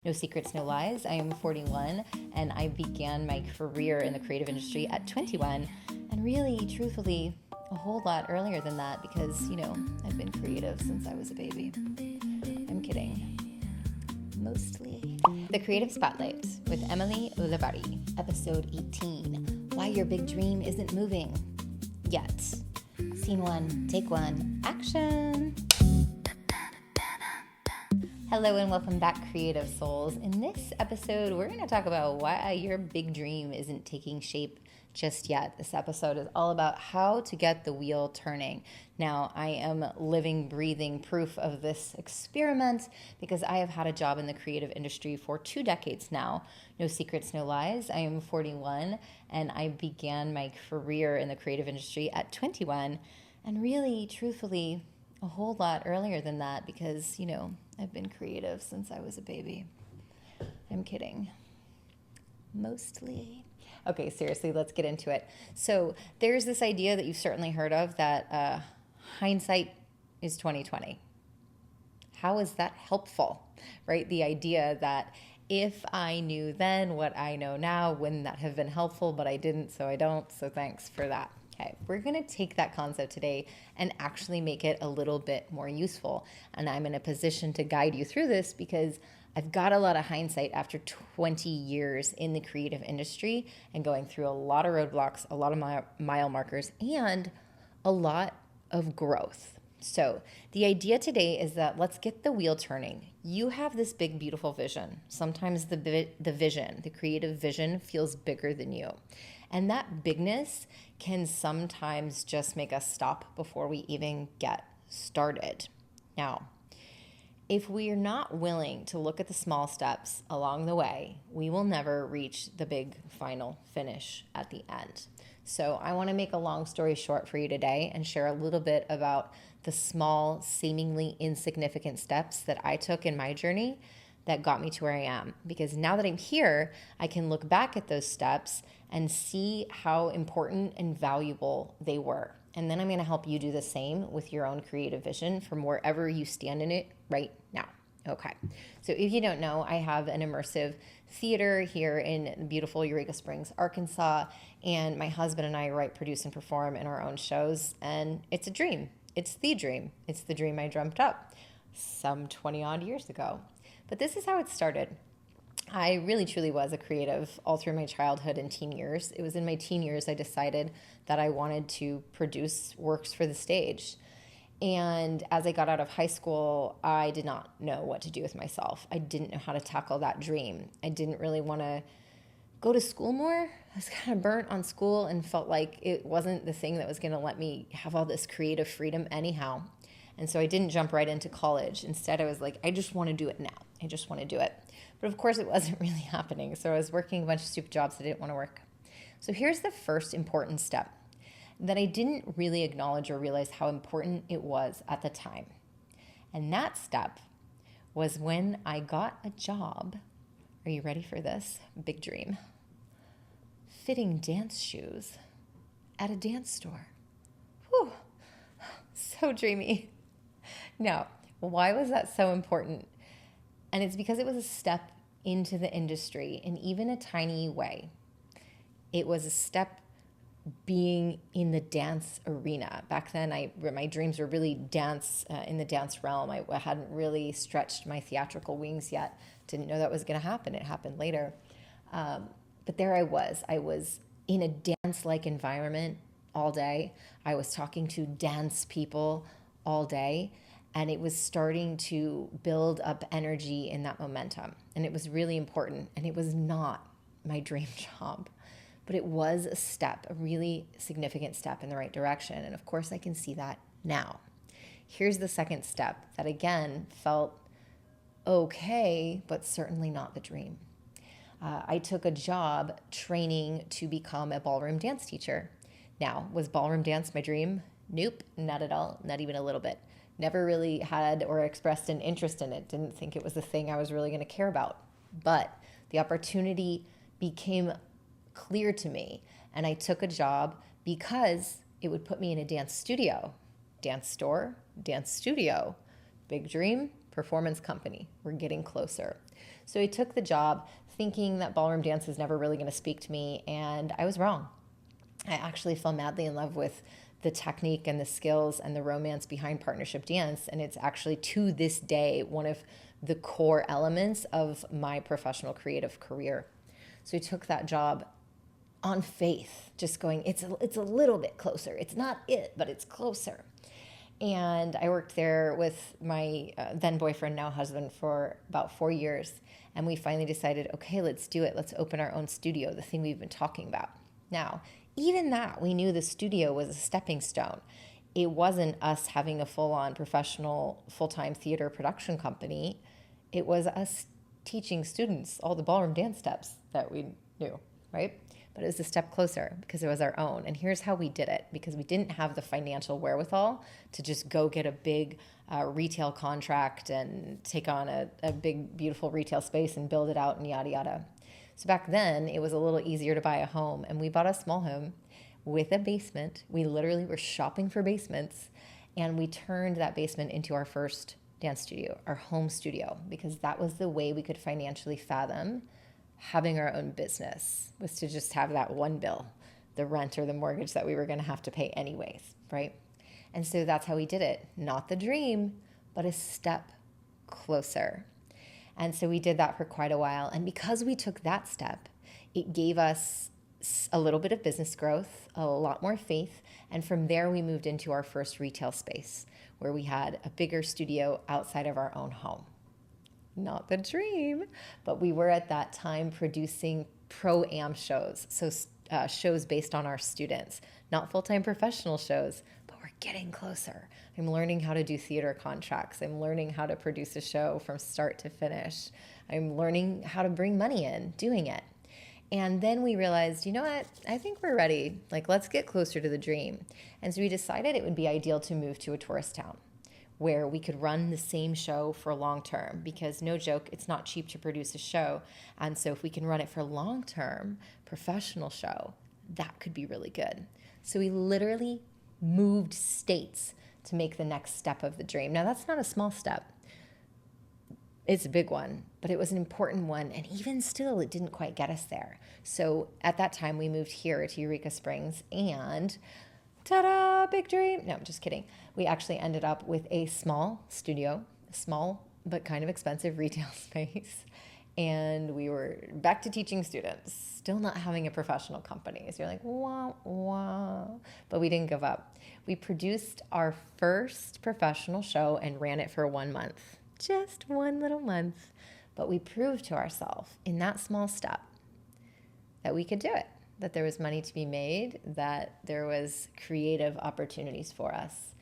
No secrets, no lies. I am 41 and I began my career in the creative industry at 21. And really, truthfully, a whole lot earlier than that because, I've been creative since I was a baby. I'm kidding. Mostly. The Creative Spotlight with Emily Ulibarri, episode 18. Why your big dream isn't moving yet. Scene 1, take 1, action. Hello and welcome back, creative souls. In this episode, we're going to talk about why your big dream isn't taking shape just yet. This episode is all about how to get the wheel turning. Now, I am living, breathing proof of this experiment because I have had a job in the creative industry for 2 decades now. No secrets, no lies. I am 41 and I began my career in the creative industry at 21. And really, truthfully, a whole lot earlier than that because, I've been creative since I was a baby. I'm kidding. Mostly. Okay, seriously, let's get into it. So there's this idea that you've certainly heard of that hindsight is 2020. How is that helpful, right? The idea that if I knew then what I know now, wouldn't that have been helpful? But I didn't, so I don't. So thanks for that. Okay, we're going to take that concept today and actually make it a little bit more useful. And I'm in a position to guide you through this because I've got a lot of hindsight after 20 years in the creative industry and going through a lot of roadblocks, a lot of mile markers, and a lot of growth. So the idea today is that let's get the wheel turning. You have this big, beautiful vision. Sometimes the vision, the creative vision feels bigger than you. And that bigness can sometimes just make us stop before we even get started. Now, if we are not willing to look at the small steps along the way, we will never reach the big final finish at the end. So I want to make a long story short for you today and share a little bit about the small, seemingly insignificant steps that I took in my journey that got me to where I am. Because now that I'm here, I can look back at those steps and see how important and valuable they were. And then I'm going to help you do the same with your own creative vision from wherever you stand in it right now. Okay. So if you don't know, I have an immersive theater here in beautiful Eureka Springs, Arkansas, and my husband and I write, produce, and perform in our own shows. And it's a dream. It's the dream. It's the dream I dreamt up some 20 odd years ago. But this is how it started. I really, truly was a creative all through my childhood and teen years. It was in my teen years I decided that I wanted to produce works for the stage. And as I got out of high school, I did not know what to do with myself. I didn't know how to tackle that dream. I didn't really want to go to school more. I was kind of burnt on school and felt like it wasn't the thing that was going to let me have all this creative freedom anyhow. And so I didn't jump right into college. Instead, I was like, I just want to do it now. I just want to do it. But of course, it wasn't really happening. So I was working a bunch of stupid jobs that I didn't want to work. So here's the first important step that I didn't really acknowledge or realize how important it was at the time. And that step was when I got a job. Are you ready for this? Big dream. Fitting dance shoes at a dance store. Whew. So dreamy. Now, why was that so important? And it's because it was a step into the industry in even a tiny way. It was a step being in the dance arena. Back then, my dreams were really dance, in the dance realm. I hadn't really stretched my theatrical wings yet. Didn't know that was going to happen. It happened later. But there I was. I was in a dance-like environment all day. I was talking to dance people all day. And it was starting to build up energy in that momentum. And it was really important. And it was not my dream job. But it was a step, a really significant step in the right direction. And of course, I can see that now. Here's the second step that, again, felt okay, but certainly not the dream. I took a job training to become a ballroom dance teacher. Now, was ballroom dance my dream? Nope, not at all, not even a little bit. Never really had or expressed an interest in it. Didn't think it was the thing I was really going to care about. But the opportunity became clear to me, and I took a job because it would put me in a dance studio, dance store, dance studio. Big dream, performance company. We're getting closer. So I took the job thinking that ballroom dance is never really going to speak to me, and I was wrong. I actually fell madly in love with the technique and the skills and the romance behind partnership dance. And it's actually to this day one of the core elements of my professional creative career. So I took that job on faith, just going, it's a little bit closer. It's not it, but it's closer. And I worked there with my then boyfriend, now husband, for about 4 years. And we finally decided, okay, let's do it. Let's open our own studio, the thing we've been talking about. Now, even that, we knew the studio was a stepping stone. It wasn't us having a full-on professional, full-time theater production company. It was us teaching students all the ballroom dance steps that we knew, right? But it was a step closer because it was our own. And here's how we did it, because we didn't have the financial wherewithal to just go get a big retail contract and take on a big, beautiful retail space and build it out and yada, yada. So back then, it was a little easier to buy a home. And we bought a small home with a basement. We literally were shopping for basements. And we turned that basement into our first dance studio, our home studio, because that was the way we could financially fathom having our own business, was to just have that one bill, the rent or the mortgage that we were going to have to pay anyways, right? And so that's how we did it. Not the dream, but a step closer. And so we did that for quite a while. And because we took that step, it gave us a little bit of business growth, a lot more faith. And from there, we moved into our first retail space where we had a bigger studio outside of our own home. Not the dream, but we were at that time producing pro-am shows. So shows based on our students, not full-time professional shows, but we're getting closer. I'm learning how to do theater contracts. I'm learning how to produce a show from start to finish. I'm learning how to bring money in, doing it. And then we realized, you know what? I think we're ready. Like, let's get closer to the dream. And so we decided it would be ideal to move to a tourist town where we could run the same show for long term, because no joke, it's not cheap to produce a show. And so if we can run it for long term, professional show, that could be really good. So we literally moved states to make the next step of the dream. Now, that's not a small step. It's a big one, but it was an important one. And even still, it didn't quite get us there. So at that time, we moved here to Eureka Springs, and ta-da, big dream. No, I'm just kidding. We actually ended up with a small studio, a small but kind of expensive retail space. And we were back to teaching students, still not having a professional company. So you're like, wah, wah. But we didn't give up. We produced our first professional show and ran it for 1 month. Just one little month. But we proved to ourselves in that small step that we could do it, that there was money to be made, that there was creative opportunities for us.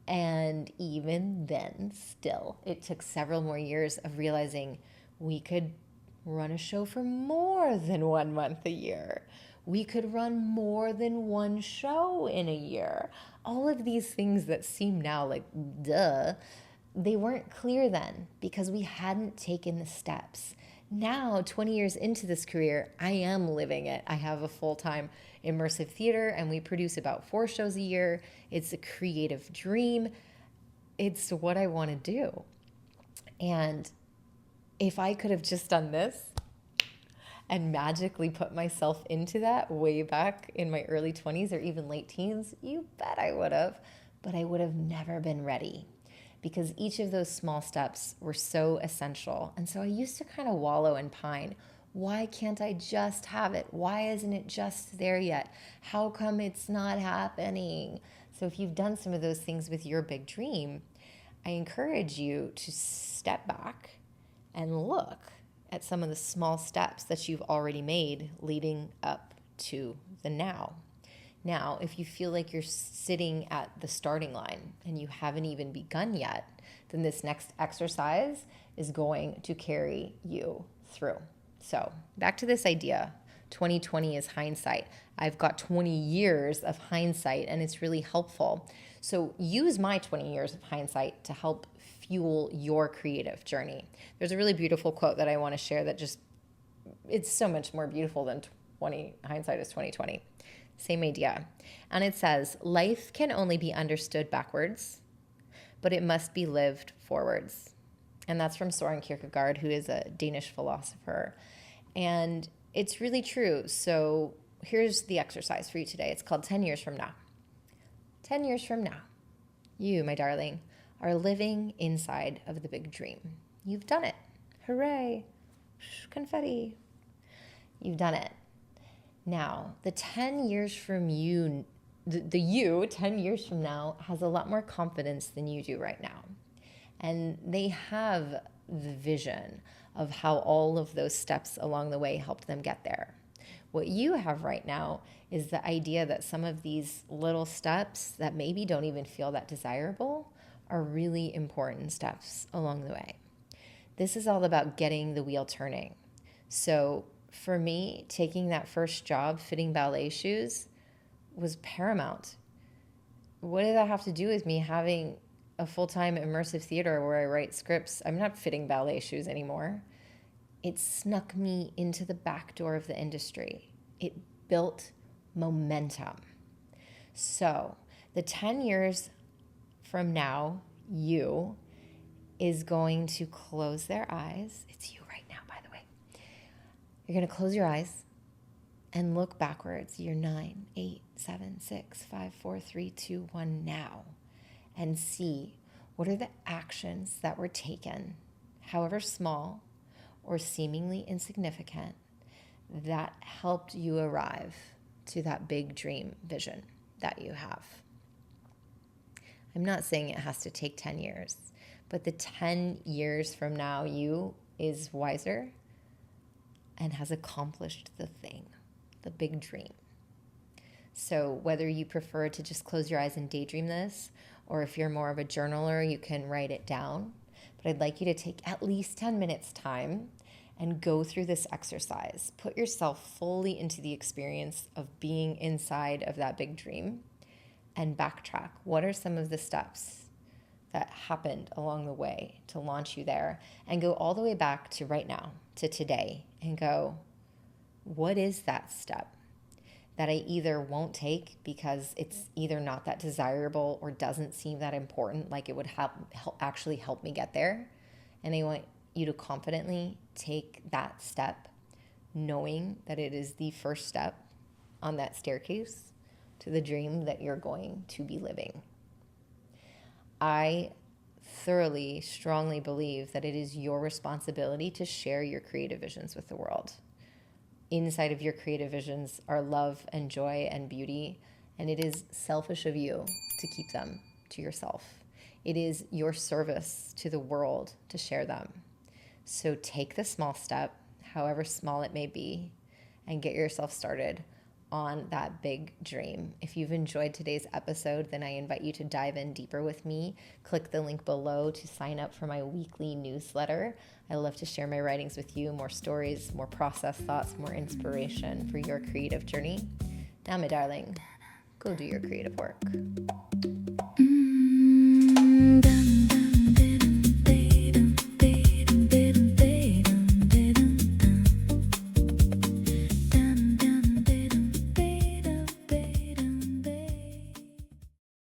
And even then, still, it took several more years of realizing we could run a show for more than 1 month a year. We could run more than one show in a year. All of these things that seem now like duh, they weren't clear then because we hadn't taken the steps. Now, 20 years into this career, I am living it. I have a full-time immersive theater, and we produce about 4 shows a year. It's a creative dream. It's what I want to do. And if I could have just done this and magically put myself into that way back in my early 20s or even late teens, you bet I would have. But I would have never been ready, because each of those small steps were so essential. And so I used to kind of wallow and pine. Why can't I just have it? Why isn't it just there yet? How come it's not happening? So if you've done some of those things with your big dream, I encourage you to step back and look at some of the small steps that you've already made leading up to the now. Now, if you feel like you're sitting at the starting line and you haven't even begun yet, then this next exercise is going to carry you through. So back to this idea, 2020 is hindsight. I've got 20 years of hindsight, and it's really helpful. So use my 20 years of hindsight to help fuel your creative journey. There's a really beautiful quote that I want to share that it's so much more beautiful than hindsight is 2020. Same idea. And it says, life can only be understood backwards, but it must be lived forwards. And that's from Søren Kierkegaard, who is a Danish philosopher. And it's really true. So here's the exercise for you today. It's called 10 years from now. 10 years from now, you, my darling, are living inside of the big dream. You've done it. Hooray. Confetti. You've done it. Now, the 10 years from you, the you 10 years from now has a lot more confidence than you do right now. And they have the vision of how all of those steps along the way helped them get there. What you have right now is the idea that some of these little steps that maybe don't even feel that desirable are really important steps along the way. This is all about getting the wheel turning. So for me, taking that first job fitting ballet shoes was paramount. What did that have to do with me having a full-time immersive theater where I write scripts? I'm not fitting ballet shoes anymore. It snuck me into the back door of the industry. It built momentum. So the 10 years from now, you is going to close their eyes. It's you right now, by the way. You're going to close your eyes and look backwards. You're 9, 8, 7, 6, 5, 4, 3, 2, 1 now. And see what are the actions that were taken, however small or seemingly insignificant, that helped you arrive to that big dream vision that you have. I'm not saying it has to take 10 years, but the 10 years from now, you is wiser and has accomplished the thing, the big dream. So whether you prefer to just close your eyes and daydream this, or if you're more of a journaler, you can write it down. But I'd like you to take at least 10 minutes time and go through this exercise. Put yourself fully into the experience of being inside of that big dream and backtrack. What are some of the steps that happened along the way to launch you there? And go all the way back to right now, to today, and go, what is that step that I either won't take because it's either not that desirable or doesn't seem that important, like it would actually help me get there? And I want you to confidently take that step, knowing that it is the first step on that staircase to the dream that you're going to be living. I thoroughly, strongly believe that it is your responsibility to share your creative visions with the world. Inside of your creative visions are love and joy and beauty, and it is selfish of you to keep them to yourself. It is your service to the world to share them. So take the small step, however small it may be, and get yourself started on that big dream. If you've enjoyed today's episode, then I invite you to dive in deeper with me. Click the link below to sign up for my weekly newsletter. I love to share my writings with you, more stories, more process thoughts, more inspiration for your creative journey. Now, my darling, go do your creative work.